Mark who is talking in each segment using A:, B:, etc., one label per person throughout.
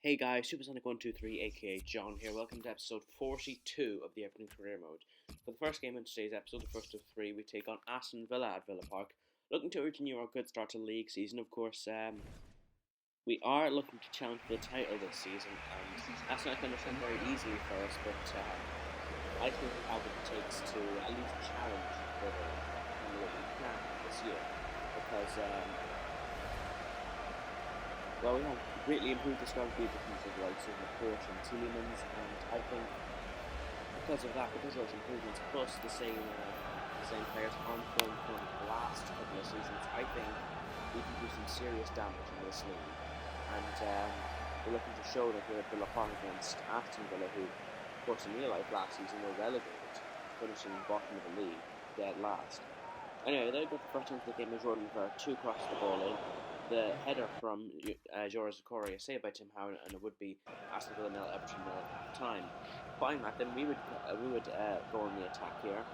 A: Hey guys, Supersonic123 aka John here. Welcome to episode 42 of the Everton Career Mode. For the first game in today's episode, the first of three, we take on Aston Villa at Villa Park. Looking to renew our good start to the league season, of course. We are looking to challenge for the title this season, and that's not going to come very easily for us, but I think we have what it takes to at least challenge for the what we can this year. Because, we have greatly improved the squad with the likes of Laporte and Tielemans, and I think because of those improvements, plus the same players on form from the last couple of seasons, I think we can do some serious damage in this league. And we're looking to show that we're at Villa Park against Aston Villa, who, of course, in real life last season were relegated, finishing bottom of the league, dead last. Anyway, they got the first chance of the game as Jordan Ver 2 crosses the ball in. The header from Joras Zakori, saved by Tim Howard, and it would be Aston Villa 0, Everton 0 at half time. Following that, then we would go on the attack here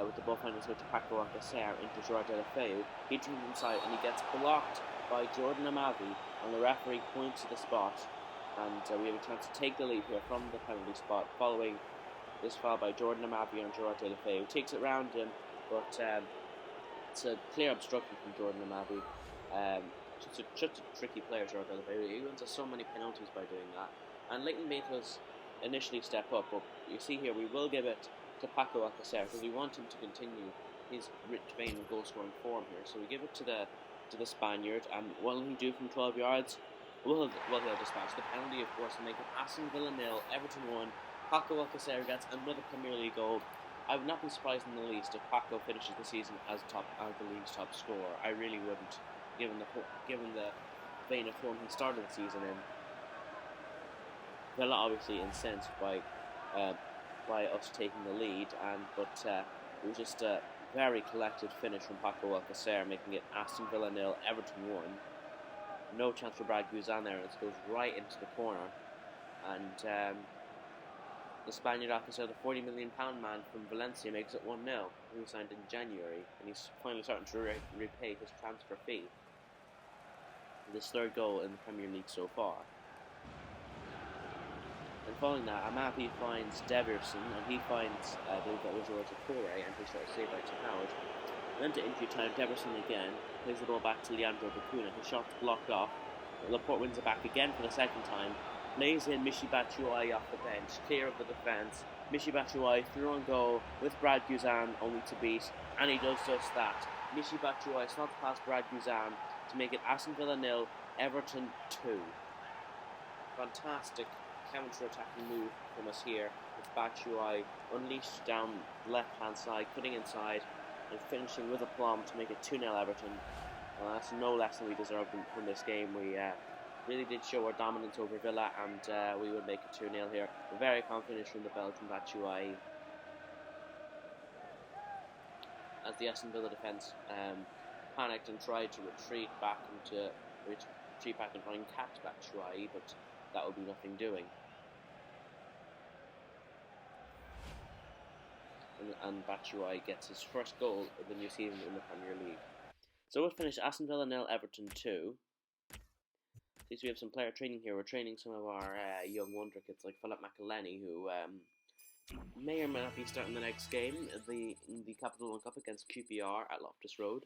A: with the ball finding its way to Paco Alcacer into Joao Delafeu. He turns inside and he gets blocked by Jordan Amavi, and the referee points to the spot, and we have a chance to take the lead here from the penalty spot following this foul by Jordan Amavi on Joao Delafeu. He takes it round him, but it's a clear obstruction from Jordan Amavi. Such a tricky player, Joao Delafeu. He wins us so many penalties by doing that. And Leighton made us initially step up, but you see here we will give it to Paco Alcacer because we want him to continue his rich vein of goal-scoring form here. So we give it to the Spaniard, and what will he do from 12 yards? He'll dispatch the penalty, of course, and make it Aston Villa 0, Everton 1. Paco Alcacer gets another Premier League goal. I would not be surprised in the least if Paco finishes the season as the league's top scorer. I really wouldn't, given the vein of form he started the season in. Villa obviously incensed by us taking the lead, but it was just a very collected finish from Paco Alcacer, making it Aston Villa 0, Everton 1. No chance for Brad Guzan there, and it goes right into the corner. And the Spaniard Alcacer, the £40 million man from Valencia, makes it 1-0. He was signed in January, and he's finally starting to repay his transfer fee. His third goal in the Premier League so far. And following that, Amavi finds Deverson, and he finds, I believe that was Joras Zakori, and he starts saved by Tim Howard. Then to injury time, Deverson again plays the ball back to Leandro Bacuna. His shot's blocked off. Laporte wins it back again for the second time. Plays in Michy Batshuayi off the bench, clear of the defence. Michy Batshuayi through on goal with Brad Guzan only to beat, and he does just that. Michy Batshuayi slots past Brad Guzan to make it Aston Villa 0, Everton 2. Fantastic counter-attacking move from us here with Batshuayi unleashed down the left-hand side, cutting inside and finishing with aplomb to make it 2-0 Everton. That's no less than we deserved from this game. We really did show our dominance over Villa, and we would make it 2-0 here. A very confident from the Belgian Batshuayi. As the Aston Villa defence panicked and tried to retreat back and try and catch Batshuayi, but that would be nothing doing. And Batshuayi gets his first goal of the new season in the Premier League. So we'll finish Aston Villa 0, Everton 2. Since we have some player training here, we're training some of our young wonder kids like Philip McElhenney, who may or may not be starting the next game in the Capital One Cup against QPR at Loftus Road.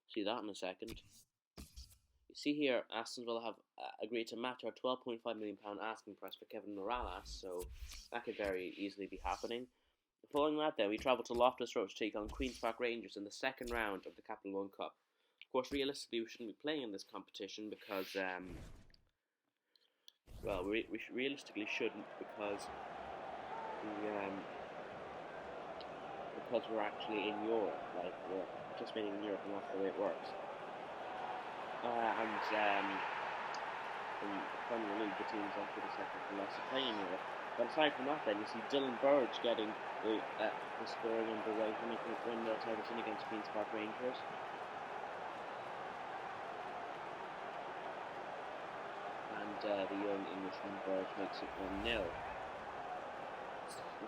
A: See that in a second. You see here, Aston Villa have agreed to match our £12.5 million asking price for Kevin Morales, so that could very easily be happening. Following that, then, we travel to Loftus Road to take on Queen's Park Rangers in the second round of the Capital One Cup. Of course, realistically, we shouldn't be playing in this competition because, we realistically shouldn't because we're actually in Europe, like we're participating in Europe, and that's the way it works. And in the Premier League, the teams are pretty second from us to play in Europe. But aside from that, then you see Dylan Burge getting the scoring underway for making it 1-0 to Everton against Queen's Park Rangers. And the young Englishman Burge makes it 1-0. A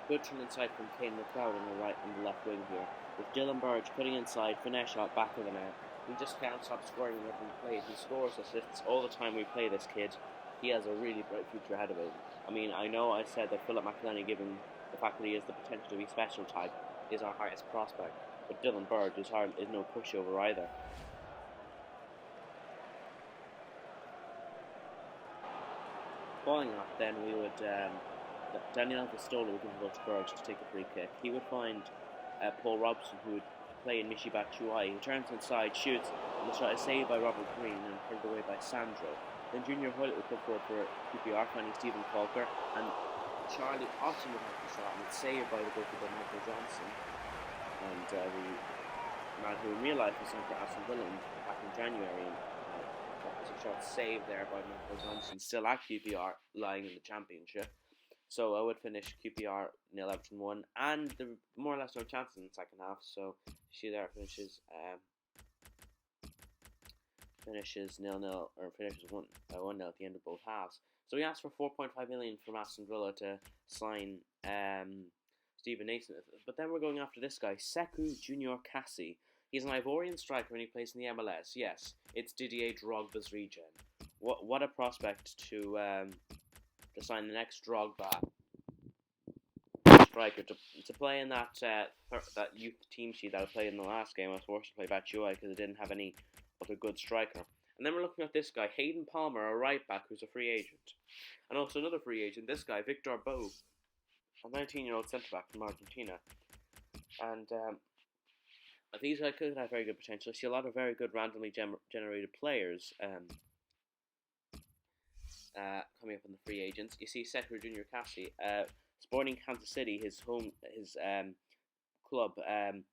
A: good turn inside from Kane McLeod on the right and the left wing here, with Dylan Burge putting inside, finesse shot back of the net. He just can't stop scoring whenever we play. He scores assists all the time we play this kid. He has a really bright future ahead of him. I mean, I know I said that Philip McElhenney, given the fact that he has the potential to be special type, is our highest prospect. But Dylan Bird is no pushover either. Following that, then we would Daniel Pistola would give to Bird to take a free kick. He would find Paul Robson, who would play in Mishi Batshuayi. He turns inside, shoots, and the shot is saved by Robert Green and held away by Sandro. Then Junior Hoylett would come forward for QPR, finding Stephen Calker, and Charlie Austin would have the shot, and it's saved by the goalkeeper Michael Johnson. And the man who in real life was signed for Aston Villa back in January. And, that was a shot saved there by Michael Johnson, still at QPR, lying in the Championship. So I would finish QPR 0 Everton 1, and the more or less no chances in the second half. So she there finishes 0-0 or finishes 1-0 at the end of both halves. So we asked for 4.5 million from Aston Villa to sign Stephen Naismith, but then we're going after this guy, Sekou Junior Cassie. He's an Ivorian striker and he plays in the MLS. Yes, it's Didier Drogba's regen. What a prospect to sign the next Drogba striker to play in that youth team sheet that I played in the last game. I was forced to play Batshuayi because I didn't have any other good striker. And then we're looking at this guy, Hayden Palmer, a right back who's a free agent, and also another free agent. This guy, Victor Bo, a 19-year-old centre back from Argentina, and these guys could have very good potential. I see a lot of very good randomly generated players coming up in the free agents. You see Sekou Junior Cassie, Sporting Kansas City, his club,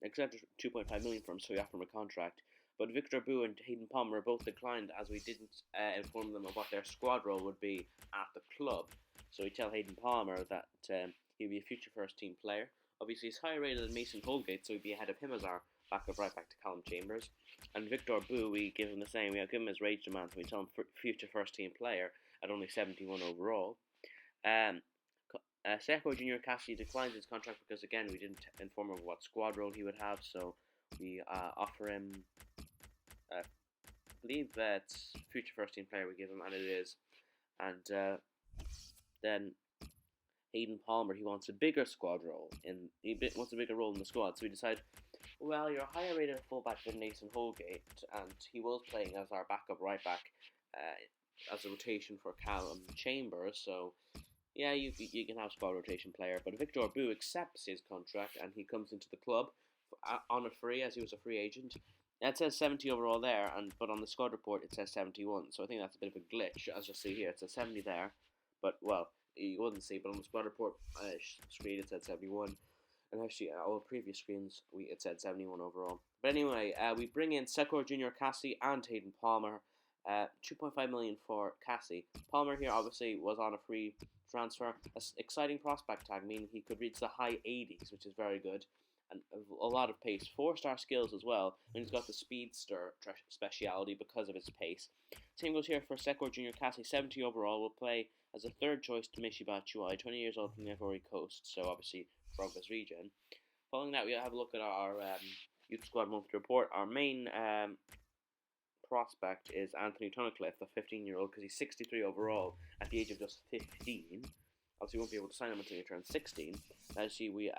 A: accepted 2.5 million from him, so he offered him a contract. But Victor Boo and Hayden Palmer both declined, as we didn't inform them of what their squad role would be at the club. So we tell Hayden Palmer that he'll be a future first team player. Obviously, he's higher rated than Mason Holgate, so we'd be ahead of him as our backup right back to Callum Chambers. And Victor Boo, we give him the same. We give him his wage demand, so we tell him future first team player at only 71 overall. Sekou Junior Cassie declines his contract because, again, we didn't inform him of what squad role he would have, so we offer him, I believe it's future first team player we give him, and it is. And then Hayden Palmer, he wants a bigger squad role, he wants a bigger role in the squad, so we decide, well, you're a higher rated fullback than Nathan Holgate, and he was playing as our backup right back as a rotation for Callum Chambers, so yeah, you can have squad rotation player, but Victor Boo accepts his contract and he comes into the club on a free, as he was a free agent. It says 70 overall there, but on the squad report it says 71, so I think that's a bit of a glitch. As you see here, it says 70 there, but well, you wouldn't see, but on the squad report screen it said 71, and actually all previous screens it said 71 overall. But anyway, we bring in Sekou Junior Cassie and Hayden Palmer. 2.5 million for Cassie. Palmer here obviously was on a free transfer. An exciting prospect tag, meaning he could reach the high 80s, which is very good, and a lot of pace. 4-star skills as well, and he's got the speedster speciality because of his pace. Same goes here for Sekou Junior Cassie. 70 overall, will play as a third choice to Mishi Batshuayi, 20 years old from the Ivory Coast, so obviously Drogba's regen. Following that, we have a look at our youth squad monthly report. Our main prospect is Anthony Tunnicliffe, the 15-year-old, because he's 63 overall at the age of just 15. Obviously, we won't be able to sign him until he turns 16. As you see, we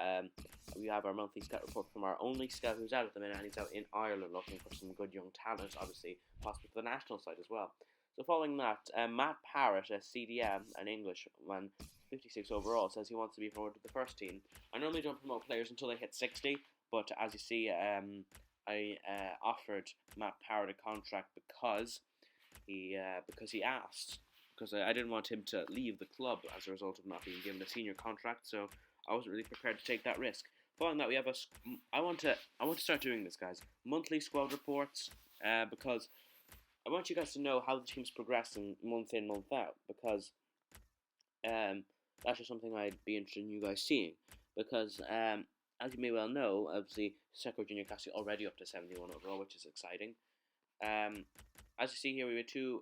A: have our monthly scout report from our only scout who's out at the minute, and he's out in Ireland looking for some good young talent, obviously, possibly for the national side as well. So following that, Matt Parrott, a CDM, an Englishman, 56 overall, says he wants to be promoted to the first team. I normally don't promote players until they hit 60, but as you see, I offered Matt Parrott a contract because he asked. Because I didn't want him to leave the club as a result of not being given a senior contract, so I wasn't really prepared to take that risk. Following that, we have I want to start doing this, guys. Monthly squad reports, because I want you guys to know how the team's progressing month in, month out, because that's just something I'd be interested in you guys seeing. Because as you may well know, obviously Sekou Junior Cassie already up to 71 overall, which is exciting. As you see here, we had two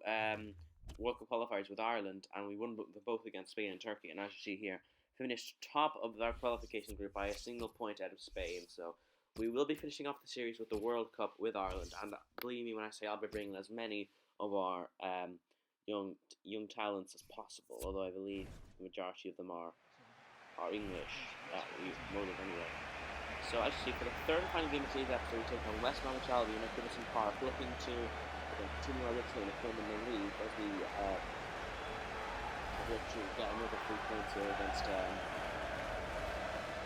A: World Cup qualifiers with Ireland, and we won both against Spain and Turkey. And as you see here, finished top of our qualification group by a single point out of Spain. So we will be finishing off the series with the World Cup with Ireland, and believe me when I say I'll be bringing as many of our young young talents as possible. Although I believe the majority of them are English, most of anyway. So as you see, for the third and final game of today's episode, we take on West Bromwich Albion at Goodison Park, looking to continue our return to in the league as we look to get another 3 points here against a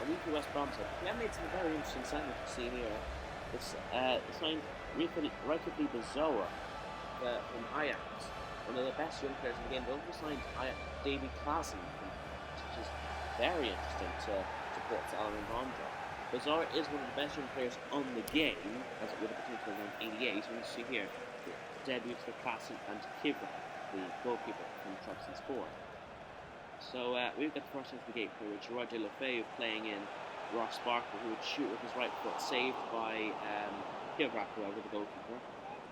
A: weaker West Brom side. We have made some very interesting signings to see here. It's signed relatively Bezoa from Ajax, one of the best young players in the game. They also signed Davy Klaassen, which is very interesting to support Salomon Rondra. Bezoa is one of the best young players on the game, as it would have potential around 88. And you see here, debuts for Klaassen and Kivra, the goalkeeper from Trabzonspor. So we've got the first into the gate here with Gerard De La Feu playing in Ross Barker, who would shoot with his right foot, saved by Kivra, however, the goalkeeper,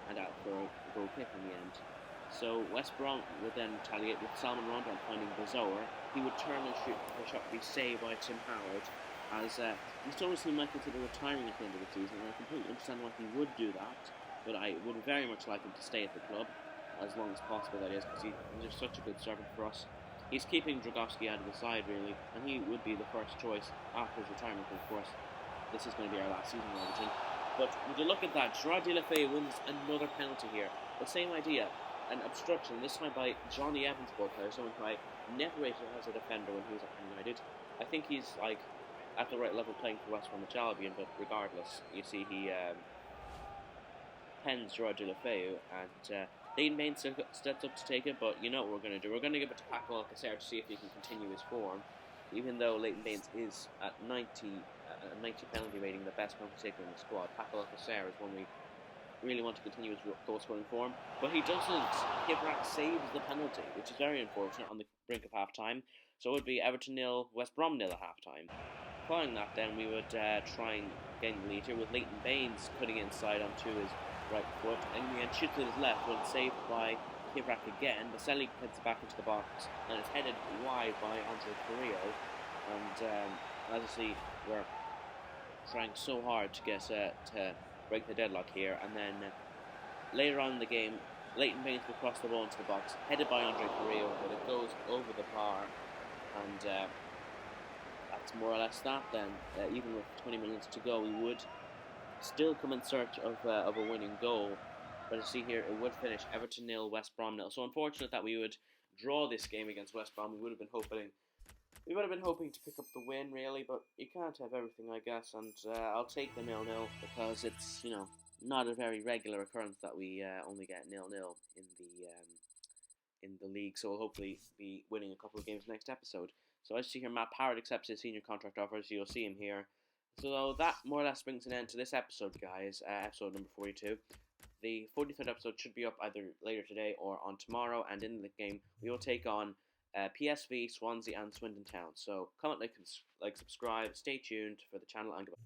A: and out for a goal kick in the end. So West Brom would then retaliate with Salomon Rondon finding Bezoa. He would turn and shoot the shot to be saved by Tim Howard, as he still seemed might consider retiring at the end of the season, and I completely understand why he would do that, but I would very much like him to stay at the club as long as possible, that is, because he's just such a good servant for us. He's keeping Dragowski out of the side, really, and he would be the first choice after his retirement. Of course, this is going to be our last season in Everton. But would you look at that? Gerard De La Feu wins another penalty here. The same idea, an obstruction, this time by Johnny Evans, player, someone who I never rated as a defender when he was at United. I think he's at the right level playing for West Bromwich Albion, but regardless, you see he pens Gerard De La Feu, and Leighton Baines steps up to take it, but you know what we're going to do. We're going to give it to Paco Alcacer to see if he can continue his form. Even though Leighton Baines is at 90 penalty rating, the best penalty taker in the squad, Paco Alcacer is one we really want to continue his goal-scoring form. But he doesn't. Kivrak saves the penalty, which is very unfortunate on the brink of half-time. So it would be Everton 0, West Brom 0 at half-time. Following that, then, we would try and gain the lead here with Leighton Baines cutting inside onto his right foot, and in the end shoots with his left, when saved by Kivrak again. Baselli heads back into the box, and it's headed wide by Andre Carrillo. And as you see, we're trying so hard to get to break the deadlock here, and then later on in the game, Leighton Baines will cross the ball into the box, headed by Andre Carrillo, but it goes over the bar, and that's more or less that then. Even with 20 minutes to go, we would still come in search of a winning goal, but as you see here, it would finish Everton 0, West Brom 0. So unfortunate that we would draw this game against West Brom. We would have been hoping to pick up the win, really, but you can't have everything, I guess, and I'll take the 0-0 because it's, not a very regular occurrence that we only get 0-0 in the league, so we'll hopefully be winning a couple of games next episode. So as you see here, Matt Parrott accepts his senior contract offer, so you'll see him here. So that more or less brings an end to this episode, guys, episode number 42. The 43rd episode should be up either later today or on tomorrow, and in the game we will take on PSV, Swansea and Swindon Town. So comment, like, subscribe, stay tuned for the channel, and goodbye.